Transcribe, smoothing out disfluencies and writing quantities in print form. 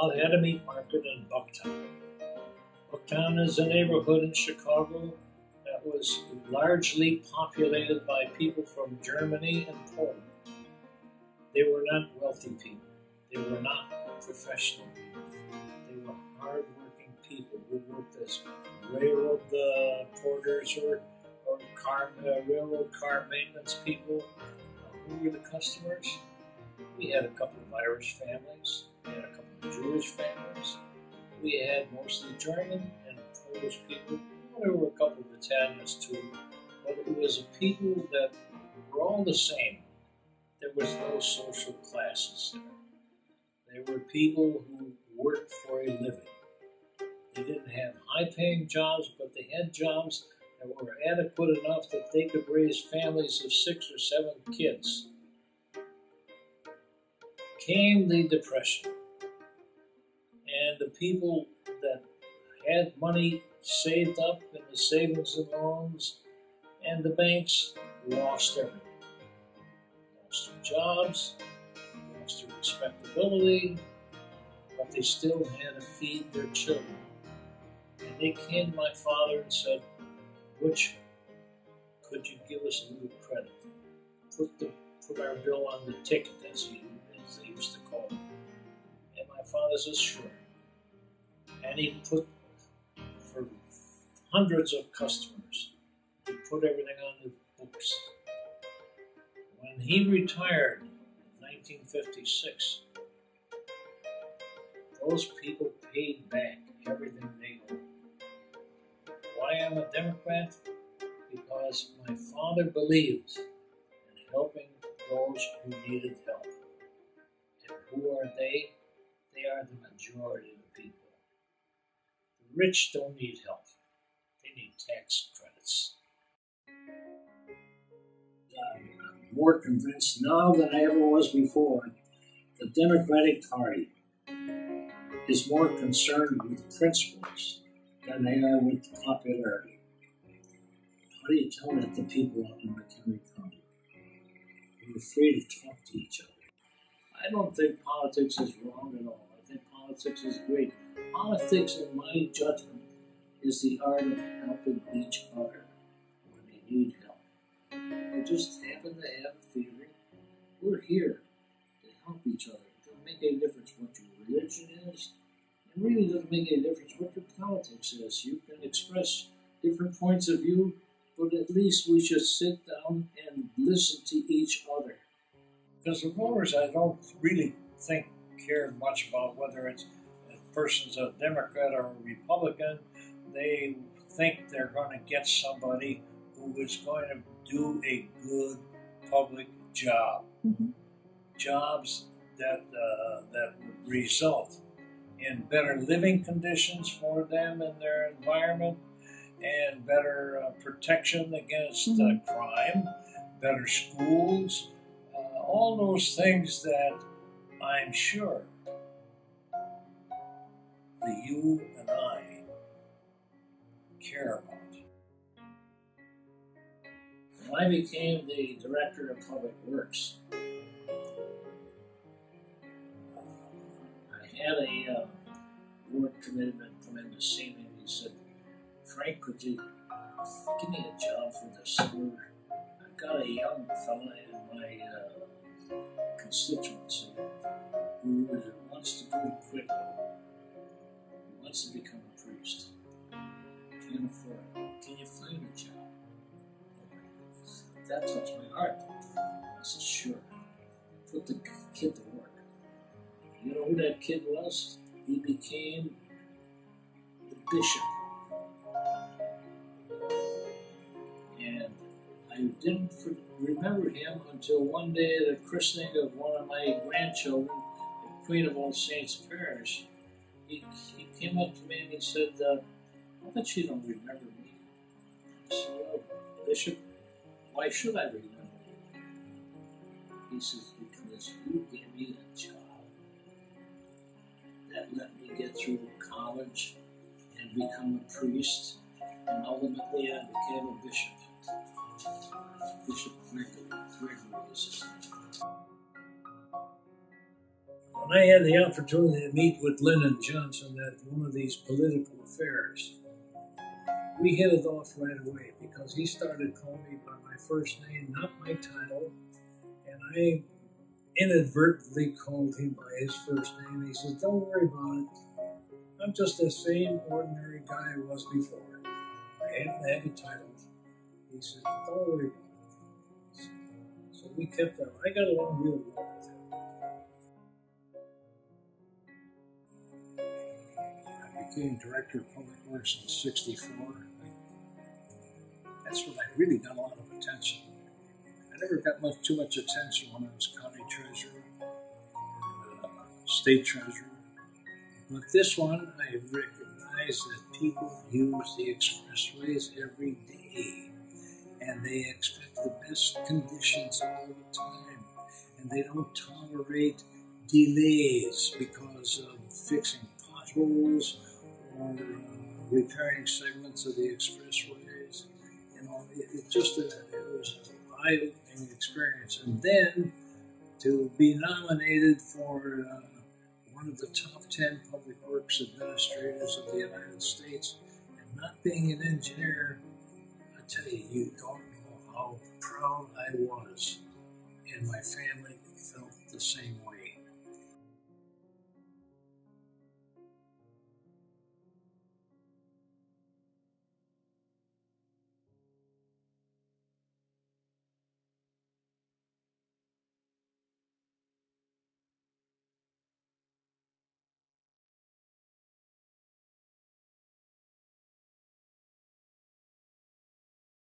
called had a meat market in Bucktown. Bucktown is a neighborhood in Chicago that was largely populated by people from Germany and Poland. They were not wealthy people. They were not professional people. They were hard-working people who worked as railroad porters or railroad car maintenance people. Who were the customers? We had a couple of Irish families. We had a couple of Jewish families. We had mostly German and Polish people. There were a couple of Italians too, but it was a people that were all the same. There was no social classes there. They were people who worked for a living. They didn't have high-paying jobs, but they had jobs that were adequate enough that they could raise families of 6 or 7 kids. Came the Depression, and the people that had money saved up in the savings and loans and the banks lost everything. Lost their jobs, lost their respectability, but they still had to feed their children. And they came to my father and said, "Butch, could you give us a little credit? Put our bill on the ticket," as they used to call it. And my father says, "Sure." And he put, for hundreds of customers, he put everything on the books. When he retired in 1956, those people paid back everything they owed. Why I'm a Democrat? Because my father believed in helping those who needed help. And who are they? They are the majority of the people. The rich don't need help. They need tax credits. I'm more convinced now than I ever was before. The Democratic Party is more concerned with principles than they are with popularity. How do you tell that to people out in McHenry County? We're afraid to talk to each other. I don't think politics is wrong at all. I think politics is great. Politics, in my judgment, is the art of helping each other when they need help. I just happen to have a feeling we're here to help each other. It doesn't make any difference what your religion is. It really doesn't make any difference what your politics is. You can express different points of view, but at least we should sit down and listen to each other. Because the voters, I don't really think care much about whether a person's a Democrat or a Republican. They think they're going to get somebody who is going to do a good public job. Mm-hmm. Jobs that would result in better living conditions for them and their environment, and better protection against crime, better schools, all those things that I'm sure that you and I care about. When I became the Director of Public Works, I had a board commitment come in to see me, and he said, "Frank, could you give me a job for the summer? I've got a young fella in my constituency who wants to do it quickly. He wants to become a priest. Can't afford it. Can you find a job?" That touched my heart. I said, "Sure. Put the kid to work." You know who that kid was? He became the bishop. And I didn't remember him until one day at the christening of one of my grandchildren at Queen of All Saints Parish. He came up to me and he said, "I bet you don't remember me." I said, "Well, Bishop, why should I remember you?" He says, "Because you gave me a job that let me get through college and become a priest, and ultimately I became a bishop." Bishop Gregory is his name. When when I had the opportunity to meet with Lyndon Johnson at one of these political affairs, we hit it off right away because he started calling me by my first name, not my title, and I inadvertently called him by his first name. He said, "Don't worry about it. I'm just the same ordinary guy I was before. I happen to have a title." He said, "Don't worry about it." So we kept up. I got along real well with him. I became Director of Public Works in '64. That's when I really got a lot of attention. I never got too much attention when I was county treasurer or state treasurer. But this one, I recognize that people use the expressways every day. And they expect the best conditions all the time. And they don't tolerate delays because of fixing potholes or repairing segments of the expressways. You know, it was an eye-opening experience. And then to be nominated for one of the top 10 public works administrators of the United States and not being an engineer, I tell you, you don't know how proud I was. And my family felt the same way.